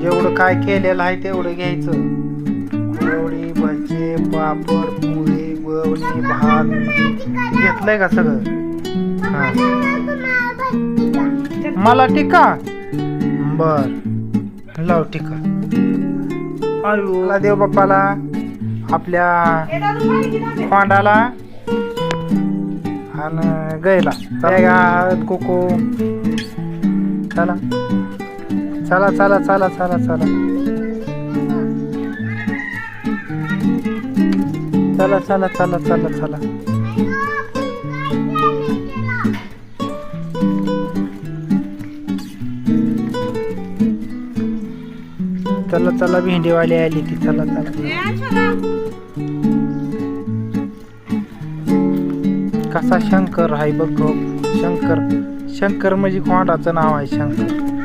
जेवढं काय केलेलं आहे तेवढं घ्यायचं. पोळी, भजे, पापड, पोळी, गोवणी, भात घेतलंय का सगळं? हा. मला टिका बर लाव टिका. आयो देव बाप्पाला आपल्या खोंडाला आणि गैला हळद कुकू. चला चला चला चला चला चला चला चला चला चला चला. चला चला भेंडीवाली आली ती. चला चला कसा शंकर आहे बघ. शंकर शंकर म्हणजे खोंडाचं नाव आहे शंकर.